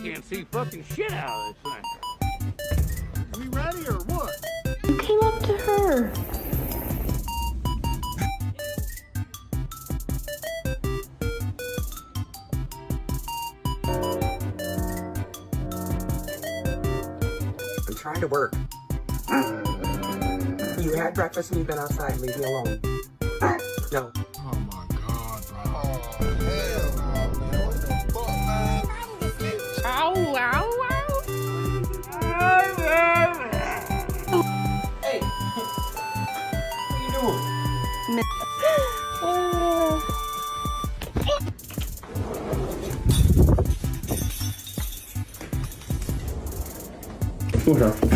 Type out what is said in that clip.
can't see fucking shit out of this thing. We ready or what? You came up to her. I'm trying to work. You had breakfast and you've been outside. Leave me alone. No. Oh my god, bro. Oh, hell no, man. What the fuck, man? Ow, ow, Hey! What are you doing? ow. Słuchaj.